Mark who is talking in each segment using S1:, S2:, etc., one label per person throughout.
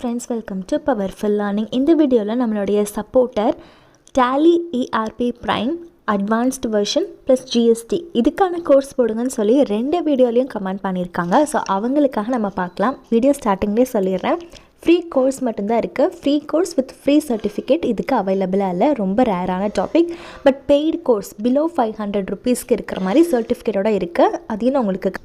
S1: friends, welcome to Powerful Learning. இந்த வீடியோவில் நம்மளுடைய supporter Tally ERP Prime Advanced Version plus GST இதுக்கான course போடுங்கன்னு சொல்லி ரெண்டு வீடியோலையும் கமெண்ட் பண்ணியிருக்காங்க. ஸோ அவங்களுக்காக நம்ம பார்க்கலாம். வீடியோ ஸ்டார்டிங்லேயே சொல்லிடுறேன், ஃப்ரீ கோர்ஸ் மட்டும்தான் இருக்குது. Free course with free certificate இதுக்கு அவைலபிளாக இல்லை, ரொம்ப ரேரான topic. But paid course below 500 rupeesக்கு இருக்கிற மாதிரி சர்டிஃபிகேட்டோட இருக்குது. அதையும் நான் உங்களுக்கு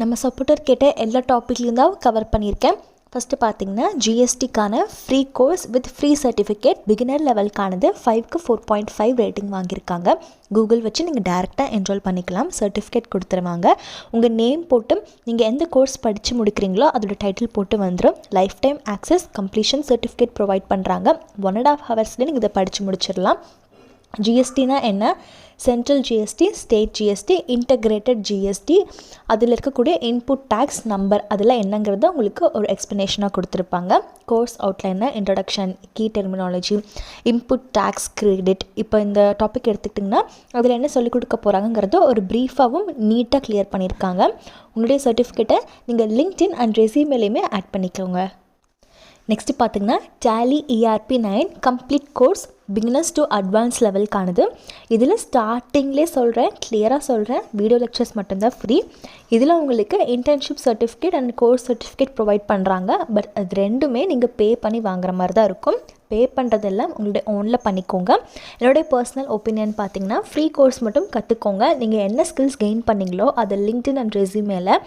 S1: நம்ம சப்போர்ட்டர் கேட்ட எல்லா டாப்பிக்லேயும் தான் கவர் பண்ணியிருக்கேன். ஃபஸ்ட்டு பார்த்தீங்கன்னா ஜிஎஸ்டிக்கான free course with free certificate beginner லெவலுக்கானது 5க்கு 4.5 ரேட்டிங் வாங்கியிருக்காங்க. கூகுள் வச்சு நீங்கள் டேரெக்டாக என்ரோல் பண்ணிக்கலாம். சர்டிஃபிகேட் கொடுத்துருவாங்க. உங்கள் நேம் போட்டு நீங்கள் எந்த கோர்ஸ் படித்து முடிக்கிறீங்களோ அதோட டைட்டில் போட்டு வந்துடும். Life time access completion certificate provide பண்ணுறாங்க. 1.5 ஹவர்ஸ்லேயே நீங்கள் இதை படித்து முடிச்சிடலாம். ஜிஎஸ்டினா என்ன? Central GST, state GST, integrated GST, அதில் இருக்கக்கூடிய இன்புட் டேக்ஸ் நம்பர் அதெல்லாம் என்னங்கிறத உங்களுக்கு ஒரு எக்ஸ்ப்ளனேஷனாக கொடுத்துருப்பாங்க. Course outliner, introduction, key terminology, input tax, credit. இப்போ இந்த டாபிக் எடுத்துக்கிட்டிங்கன்னா அதில் என்ன சொல்லிக் கொடுக்க போகிறாங்கிறத ஒரு ப்ரீஃபாகவும் நீட்டாக கிளியர் பண்ணியிருக்காங்க. உங்களுடைய சர்டிஃபிகேட்டை நீங்கள் லிங்க்டின் அண்ட் ரெஸ்யூமேலையுமே ஆட் பண்ணிக்கோங்க. நெக்ஸ்ட்டு பார்த்திங்கன்னா Tally ERP 9 complete course beginners to advance லெவலுக்கானது. இதில் ஸ்டார்டிங்லேயே சொல்கிறேன், கிளியராக சொல்கிறேன், வீடியோ லெக்சர்ஸ் மட்டும்தான் ஃப்ரீ. இதில் உங்களுக்கு internship certificate and course certificate provide பண்ணுறாங்க. பட் அது ரெண்டுமே நீங்கள் பே பண்ணி வாங்குற மாதிரி தான் இருக்கும். பே பண்ணுறதெல்லாம் உங்களுடைய ஓனில் பண்ணிக்கோங்க. என்னுடைய பர்சனல் ஒப்பீனியன் பார்த்தீங்கன்னா ஃப்ரீ கோர்ஸ் மட்டும் கற்றுக்கோங்க. நீங்கள் என்ன ஸ்கில்ஸ் கெயின் பண்ணிங்களோ அதை லிங்க்டின் அண்ட் ரெஸ்யூமேல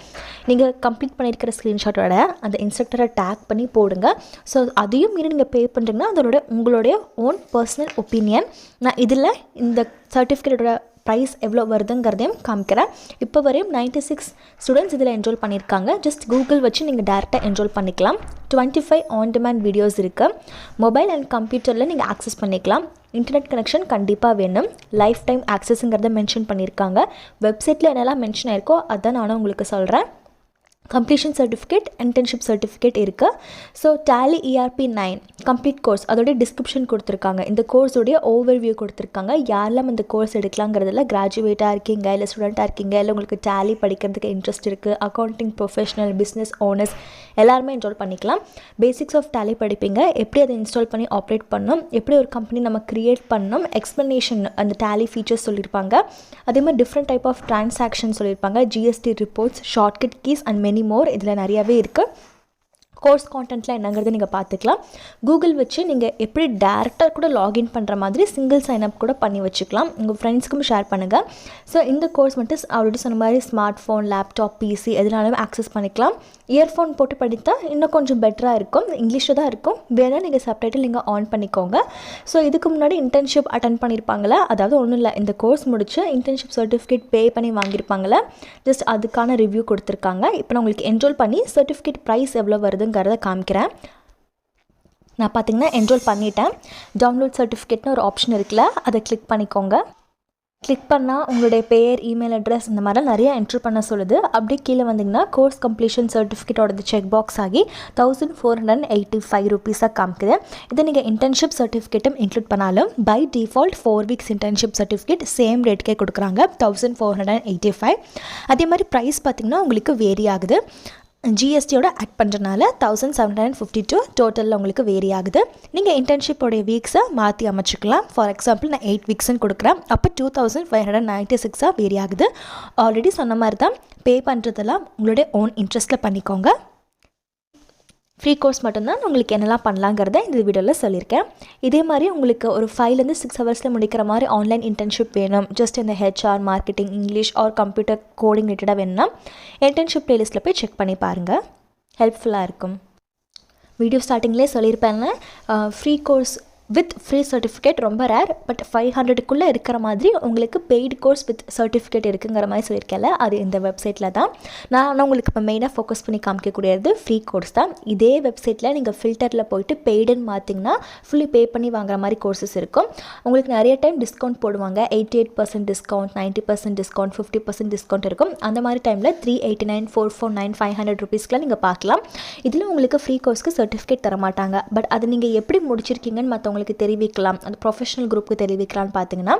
S1: நீங்கள் கம்ப்ளீட் பண்ணியிருக்கிற ஸ்க்ரீன்ஷாட்டோட அந்த இன்ஸ்ட்ரக்டரை டேக் பண்ணி போடுங்க. ஸோ அதையும் மீறி நீங்கள் பே பண்ணுறீங்கன்னா அதோட உங்களுடைய ஓன் பர்சனல் ஒப்பீனியன். நான் இதில் இந்த சர்டிஃபிகேட்டோட ப்ரைஸ் எவ்வளோ வருதுங்கிறதையும் காமிக்கிறேன். இப்போ வரையும் 96 ஸ்டூடெண்ட்ஸ் இதில் என்ரோல் பண்ணியிருக்காங்க. ஜஸ்ட் கூகுள் வச்சு நீங்கள் டேரெக்டாக என்ரோல் பண்ணிக்கலாம். 25 ஆன் டிமாண்ட் வீடியோஸ் இருக்குது. மொபைல் அண்ட் கம்ப்யூட்டரில் நீங்கள் ஆக்சஸ் பண்ணிக்கலாம். இன்டர்நெட் கனெக்ஷன் கண்டிப்பாக வேணும். லைஃப் டைம் ஆக்சஸுங்கிறத மென்ஷன் பண்ணியிருக்காங்க. வெப்சைட்டில் என்னெல்லாம் மென்ஷன் ஆயிருக்கோ அதான் நானும் உங்களுக்கு சொல்கிறேன். கம்ப்ளீஷன் சர்டிஃபிகேட், இன்டர்ன்ஷிப் சர்டிஃபிகேட் இருக்குது. So Tally ERP 9 complete course அதோடைய டிஸ்கிரிப்ஷன் கொடுத்துருக்காங்க. இந்த கோர்ஸோடைய ஓவர்வியூ கொடுத்துருக்காங்க. யாரெல்லாம் இந்த கோர்ஸ் எடுக்கலாங்கிறதுல கிராஜுவேட்டாக இருக்கீங்க, இல்லை ஸ்டூடெண்ட்டாக இருக்கீங்க, இல்லை உங்களுக்கு டேலி படிக்கிறதுக்கு இன்ட்ரெஸ்ட் இருக்குது, அக்கௌண்டிங் ப்ரொஃபஷனல், பிஸ்னஸ் ஓனர்ஸ் எல்லாருமே என்ரோல் பண்ணிக்கலாம். பேசிக்ஸ் ஆஃப் டேலி படிப்பீங்க, எப்படி அதை இன்ஸ்டால் பண்ணி ஆப்ரேட் பண்ணணும், எப்படி ஒரு கம்பெனி நம்ம க்ரியேட் பண்ணணும், எக்ஸ்ப்ளனேஷன் அந்த டேலி ஃபீச்சர்ஸ் சொல்லியிருப்பாங்க. அதே மாதிரி டிஃப்ரெண்ட் டைப் ஆஃப் ட்ரான்சாக்ஷன் சொல்லியிருப்பாங்க, GST reports, shortcut keys and many more. இதில் நிறையாவே இருக்குது. கோர்ஸ் கான்டென்ட்டில் என்னங்கிறது நீங்கள் பார்த்துக்கலாம். கூகுள் வச்சு நீங்கள் எப்படி டேரெக்டாக கூட லாகின் பண்ணுற மாதிரி சிங்கிள் சைனப் கூட பண்ணி வச்சுக்கலாம். உங்கள் ஃப்ரெண்ட்ஸ்க்கும் ஷேர் பண்ணுங்கள். ஸோ இந்த கோர்ஸ் மட்டும் ஆல்ரெடி சொன்ன மாதிரி ஸ்மார்ட் ஃபோன், லேப்டாப், பிசி எதுனாலும் ஆக்சஸ் பண்ணிக்கலாம். இயர்ஃபோன் போட்டு படித்தா இன்னும் கொஞ்சம் பெட்டராக இருக்கும். இங்கிலீஷில் தான் இருக்கும், வேணால் நீங்கள் சப்டைட்டில் நீங்கள் ஆன் பண்ணிக்கோங்க. ஸோ இதுக்கு முன்னாடி இன்டர்ன்ஷிப் அட்டன் பண்ணியிருப்பாங்களே, அதாவது ஒன்றும் இல்லை, இந்த கோர்ஸ் முடிச்சு இன்டர்ன்ஷிப் சர்டிஃபிகேட் பே பண்ணி வாங்கியிருப்பாங்களே, ஜஸ்ட் அதுக்கான ரிவ்யூ கொடுத்துருக்காங்க. இப்போ நான் உங்களுக்கு என்ரோல் பண்ணி சர்டிஃபிகேட் ப்ரைஸ் எவ்வளோ வருதுங்கிறத காமிக்கிறேன். நான் பார்த்தீங்கன்னா என்ரோல் பண்ணிட்டேன். டவுன்லோட் சர்டிஃபிகேட்னு ஒரு ஆப்ஷன் இருக்குல்ல, அதை கிளிக் பண்ணிக்கோங்க. கிளிக் பண்ணால் உங்களுடைய பேர், இமெயில் அட்ரஸ் இந்த மாதிரிலாம் நிறையா என்ட்ரு பண்ண சொல்லுது. அப்படியே கீழே வந்தீங்கன்னா கோர்ஸ் கம்ப்ளீஷன் சர்டிஃபிகேட்டோட செக் பாக்ஸ் ஆகி 1485 ரூபீஸாக காமிக்குது. இதை நீங்கள் இன்டர்ன்ஷிப் சர்டிஃபிகேட்டும் இன்க்ளூட் பண்ணாலும் by default 4 weeks internship certificate same ரேட்டுக்கே கொடுக்குறாங்க, 1485. அதே மாதிரி ப்ரைஸ் பார்த்திங்கன்னா உங்களுக்கு வேரி ஆகுது. ஜிஎஸ்டியோட ஆட் பண்ணுறதுனால 1752 டோட்டலில் உங்களுக்கு வேரி ஆகுது. நீங்கள் இன்டர்ன்ஷிப்போடைய வீக்ஸை மாற்றி அமைச்சிக்கலாம். ஃபார் எக்ஸாம்பிள் நான் 8 weeksன்னு கொடுக்குறேன், அப்போ 2596 வேரி ஆகுது. ஆல்ரெடி சொன்ன மாதிரி தான் பே பண்ணுறதெல்லாம் உங்களுடைய ஓன் இன்ட்ரெஸ்ட்டில் பண்ணிக்கோங்க. ஃப்ரீ கோர்ஸ் மட்டும்தான். உங்களுக்கு என்னெல்லாம் பண்ணலாங்கிறத இந்த வீடியோவில் சொல்லியிருக்கேன். இதே மாதிரி உங்களுக்கு ஒரு 5 to 6 ஹவர்ஸில் முடிக்கிற மாதிரி ஆன்லைன் இன்டர்ன்ஷிப் வேணும், ஜஸ்ட் இந்த HR, marketing, English or computer coding ரிலேட்டடாக வேணும்னா இன்டர்ன்ஷிப் ப்ளேலிஸ்ட்டில் போய் செக் பண்ணி பாருங்கள், ஹெல்ப்ஃபுல்லாக இருக்கும். வீடியோ ஸ்டார்டிங்லேயே சொல்லியிருப்பேன், free course with free certificate ரொம்ப ரேர். பட் 500க்குள்ளே இருக்கிற மாதிரி உங்களுக்கு பெய்டு கோர்ஸ் வித் சர்டிஃபிகேட் இருக்குங்கிற மாதிரி சொல்லியிருக்கேன்ல, அது இந்த வெப்சைட்டில் தான். நான் உங்களுக்கு இப்போ மெயினாக ஃபோக்கஸ் பண்ணி காமிக்கக்கூடியது ஃப்ரீ கோர்ஸ் தான். இதே வெப்சைட்டில் நீங்கள் ஃபில்டரில் போயிட்டு பெய்டுன்னு மாற்றிங்கன்னா ஃபுல்லி பே பண்ணி வாங்குற மாதிரி கோர்சஸ் இருக்கும். உங்களுக்கு நிறைய டைம் டிஸ்கவுண்ட் போடுவாங்க, 88% டிஸ்கவுண்ட், 90% டிஸ்கவுண்ட், 50% டிஸ்கவுண்ட் இருக்கும். அந்த மாதிரி டைமில் 389, 449, 500 ரூபீஸ்க்குலாம் நீங்கள் பார்க்கலாம். இதில் உங்களுக்கு ஃப்ரீ கோர்ஸ்க்கு சர்டிஃபிகேட் தர மாட்டாங்க. பட் அது நீங்கள் எப்படி முடிச்சிருக்கீங்கன்னு மற்றவங்க மற்றவங்களுக்கு தெரிவிக்கலாம், அந்த ப்ரொஃபஷனல் குரூப்புக்கு தெரிவிக்கலாம்னு பார்த்தீங்கன்னா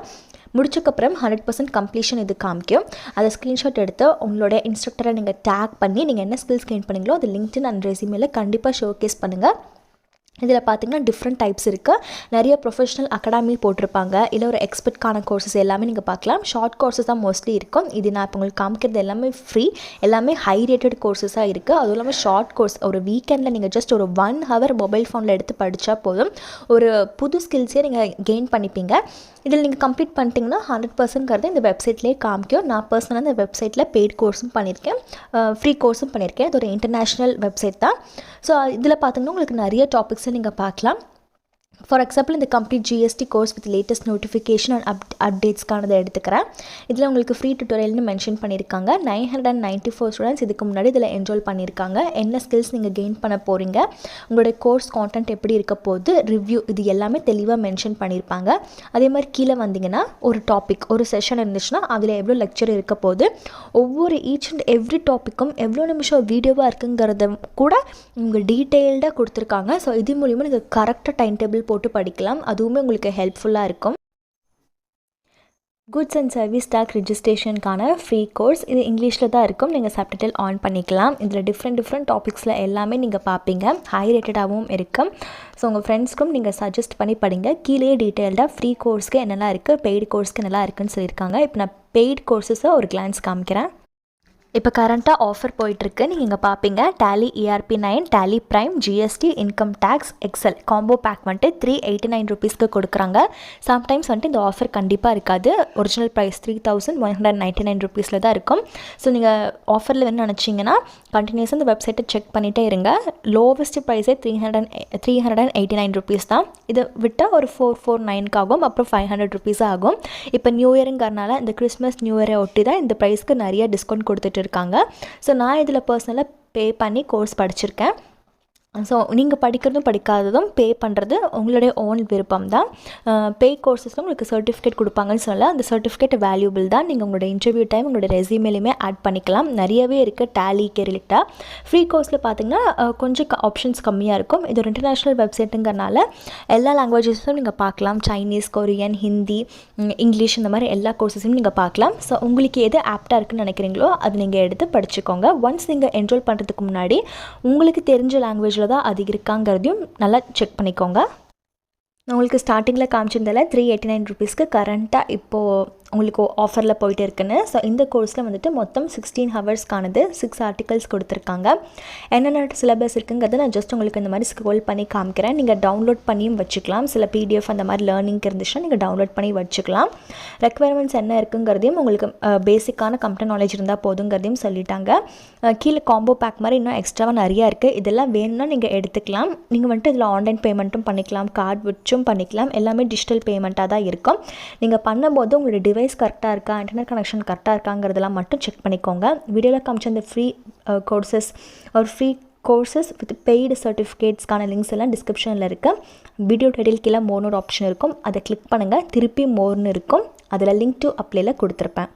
S1: முடிச்சக்கப்புறம் 100% கம்ப்ளீஷன் இது காமிக்கும். அதை ஸ்க்ரீன்ஷாட் எடுத்து உங்களோட இன்ஸ்ட்ரக்டரை நீங்கள் டேக் பண்ணி நீங்கள் என்ன ஸ்கில்ஸ் கெயின் பண்ணீங்களோ அது லிங்க்டின் அண்ட் ரெஸ்யூமேல கண்டிப்பாக ஷோகேஸ் பண்ணுங்கள். இதில் பார்த்திங்கன்னா டிஃப்ரெண்ட் டைப்ஸ் இருக்குது. நிறைய ப்ரொஃபஷனல் அகாடமி போட்டிருப்பாங்க, இல்லை ஒரு எக்ஸ்பர்ட்கான கோர்சஸ் எல்லாமே நீங்கள் பார்க்கலாம். ஷார்ட் கோர்சஸ் தான் மோஸ்ட்லி இருக்கும். இது நான் இப்போ உங்களுக்கு காமிக்கிறது எல்லாமே ஃப்ரீ, எல்லாமே ஹை ரேட்டட் கோர்சஸாக இருக்குது. அதுவும் இல்லாமல் ஷார்ட் கோர்ஸ் ஒரு வீக்கெண்டில் நீங்கள் ஜஸ்ட் ஒரு 1 hour மொபைல் ஃபோனில் எடுத்து படித்தா போதும், ஒரு புது ஸ்கில்ஸே நீங்கள் கெயின் பண்ணிப்பீங்க. இதில் நீங்கள் கம்ப்ளீட் பண்ணிட்டீங்கன்னா 100% இந்த வெப்சைட்லேயே காமிக்கும். நான் பர்சனலாக இந்த வெப்சைட்டில் பெய்ட் கோர்ஸும் பண்ணியிருக்கேன், ஃப்ரீ கோர்ஸும் பண்ணியிருக்கேன். இது ஒரு இன்டர்நேஷ்னல் வெப்சைட் தான். ஸோ இதில் பார்த்தீங்கன்னா உங்களுக்கு நிறைய டாபிக்ஸை நீங்கள் பார்க்கலாம். ஃபார் எக்ஸாம்பிள் இந்த complete GST course with latest notification and அப்டேட்ஸ்க்கானதை எடுத்துக்கிறேன். இதில் உங்களுக்கு ஃப்ரீ டியூட்டோரியல்னு மென்ஷன் பண்ணியிருக்காங்க. 994 ஸ்டூடெண்ட்ஸ் இதுக்கு முன்னாடி இதில் என்ரோல் பண்ணியிருக்காங்க. என்ன ஸ்கில்ஸ் நீங்கள் கெயின் பண்ண போகிறீங்க, உங்களுடைய கோர்ஸ் கான்டென்ட் எப்படி இருக்க போகுது, ரிவ்யூ, இது எல்லாமே தெளிவாக மென்ஷன் பண்ணியிருப்பாங்க. அதே மாதிரி கீழே வந்தீங்கன்னா ஒரு டாபிக், ஒரு செஷன் இருந்துச்சுன்னா அதில் எவ்வளோ லெக்சர் இருக்க போகுது, ஒவ்வொரு ஈச் அண்ட் எவ்ரி டாப்பிக்கும் எவ்வளோ நிமிஷம் வீடியோவாக இருக்குங்கிறத கூட உங்கள் டீட்டெயில்டாக கொடுத்துருக்காங்க. ஸோ இது மூலிமா நீங்கள் கரெக்டாக டைம் டேபிள் போட்டு படிக்கலாம். அதுவுமே உங்களுக்கு ஹெல்ப்ஃபுல்லாக இருக்கும். குட்ஸ் அண்ட் சர்வீஸ் டேக்ஸ் ரெஜிஸ்ட்ரேஷனுக்கான ஃப்ரீ கோர்ஸ் இது இங்கிலீஷில் தான் இருக்கும். நீங்கள் சப்டைட்டில் ஆன் பண்ணிக்கலாம். இதில் டிஃப்ரெண்ட் டாபிக்ஸில் எல்லாமே நீங்கள் பார்ப்பீங்க. ஹை ரேட்டடாகவும் இருக்கும். ஸோ உங்கள் ஃப்ரெண்ட்ஸ்க்கும் நீங்கள் சஜஸ்ட் பண்ணி படிங்க. கீழே டீட்டெயில்டாக ஃப்ரீ கோர்ஸ்க்கு என்னெல்லாம் இருக்குது, பெய்டு கோர்ஸ்க்கு என்னெல்லாம் இருக்குதுன்னு சொல்லியிருக்காங்க. இப்போ நான் பெய்டு கோர்ஸஸை ஒரு கிளான்ஸ் காமிக்கிறேன். இப்போ கரண்ட்டாக ஆஃபர் போயிட்டுருக்கு, நீங்கள் இங்கே பார்ப்பீங்க. Tally ERP 9, Tally prime, GST, income tax, Excel combo pack வந்துட்டு 389 ருபீஸ்க்கு கொடுக்குறாங்க. சம்டைம்ஸ் வந்துட்டு இந்த ஆஃபர் கண்டிப்பாக இருக்காது. ஒரிஜினல் ப்ரைஸ் 3199 ருபீஸில் தான் இருக்கும். ஸோ நீங்கள் ஆஃபரில் வேணும்னு நினச்சிங்கன்னா கண்டினியூஸாக இந்த வெப்சைட்டை செக் பண்ணிகிட்டே இருங்க. லோவஸ்ட் ப்ரைஸே 389 ருபீஸ் தான். இதை விட்டால் ஒரு 449 ஆகும், அப்புறம் 500 ருபீஸ் ஆகும். இப்போ நியூ இயருங்கிறனால இந்த கிறிஸ்மஸ் நியூ இயரை ஒட்டி தான் இந்த ப்ரைஸ்க்கு நிறைய டிஸ்கவுண்ட் கொடுத்துட்டு இருக்காங்க. ஸோ நான் இதில் பர்சனலாக பே பண்ணி கோர்ஸ் படிச்சிருக்கேன். ஸோ நீங்கள் படிக்கிறதும் படிக்காததும் பே பண்ணுறது உங்களுடைய ஓன் விருப்பம் தான். பே கோர்ஸஸில் உங்களுக்கு சர்டிஃபிகேட் கொடுப்பாங்கன்னு சொல்லலாம். அந்த சர்டிஃபிகேட் வேல்யூபிள் தான். நீங்கள் உங்களோட இன்டர்வியூ டைம் உங்களோட ரெஸ்யூமேலையுமே ஆட் பண்ணிக்கலாம். நிறையவே இருக்குது டேலிக்கு ரிலேட்டாக. ஃப்ரீ கோர்ஸில் பார்த்தீங்கன்னா கொஞ்சம் ஆப்ஷன்ஸ் கம்மியாக இருக்கும். இது ஒரு இன்டர்நேஷ்னல் வெப்சைட்டுங்கிறனால எல்லா லாங்குவேஜஸும் நீங்கள் பார்க்கலாம். சைனீஸ், கொரியன், ஹிந்தி, இங்கிலீஷ், இந்த மாதிரி எல்லா கோர்ஸஸையும் நீங்கள் பார்க்கலாம். ஸோ உங்களுக்கு எது ஆப்டாக இருக்குன்னு நினைக்கிறீங்களோ அது நீங்கள் எடுத்து படிச்சுக்கோங்க. ஒன்ஸ் நீங்கள் என்ரோல் பண்ணுறதுக்கு முன்னாடி உங்களுக்கு தெரிஞ்ச லாங்குவேஜில் தான் அது இருக்காங்கிறதையும் நல்லா செக் பண்ணிக்கோங்க. உங்களுக்கு ஸ்டார்டிங்கில் காமிச்சிருந்தால 389 ருபீஸ்க்கு கரண்ட்டாக இப்போது உங்களுக்கு ஆஃபரில் போயிட்டு இருக்குன்னு. ஸோ இந்த கோர்ஸில் வந்துட்டு மொத்தம் 16 ஹவர்ஸ்க்கானது 6 ஆர்டிகல்ஸ் கொடுத்துருக்காங்க. என்னென்ன சிலபஸ் இருக்குங்கிறத நான் ஜஸ்ட் உங்களுக்கு இந்த மாதிரி ஸ்க்ரோல் பண்ணி காமிக்கிறேன். நீங்கள் டவுன்லோட் பண்ணியும் வச்சுக்கலாம். சில PDF அந்த மாதிரி லேர்னிங்க்கு இருந்துச்சுன்னா நீங்கள் டவுன்லோட் பண்ணி வச்சுக்கலாம். ரெக்குவயர்மெண்ட்ஸ் என்ன இருக்குங்கிறதையும் உங்களுக்கு பேசிக்கான கம்ப்யூட்டர் நாலேஜ் இருந்தால் போதுங்கிறதையும் சொல்லிட்டாங்க. கீழே காம்போ பேக் மாதிரி இன்னும் எக்ஸ்ட்ராவாக நிறையா இருக்குது. இதெல்லாம் வேணும்னா நீங்கள் எடுத்துக்கலாம். நீங்கள் வந்துட்டு இதில் ஆன்லைன் பேமெண்ட்டும் பண்ணிக்கலாம், கார்டு வச்சும் பண்ணிக்கலாம். எல்லாமே டிஜிட்டல் பேமெண்ட்டாக தான் இருக்கும். நீங்கள் பண்ணும்போது உங்களோட டிவைஸ் கரெக்டாக இருக்கா, இன்டர்நெட் கனெக்ஷன் கரெக்டாக இருக்காங்கிறதெல்லாம் மட்டும் செக் பண்ணிக்கோங்க. வீடியோவில் காமிச்ச அந்த ஃப்ரீ கோர்சஸ் ஒரு ஃப்ரீ கோர்சஸ் வித் பெய்டு சர்டிஃபிகேட்ஸ்க்கான லிங்க்ஸ் எல்லாம் டிஸ்கிரிப்ஷனில் இருக்குது. வீடியோ டைட்டில் கீழே மோர்னு ஒரு ஆப்ஷன் இருக்கும், அதை கிளிக் பண்ணுங்கள். திருப்பி மோர்னு இருக்கும், அதில் லிங்க் டு அப்ளைல கொடுத்துருப்பேன்.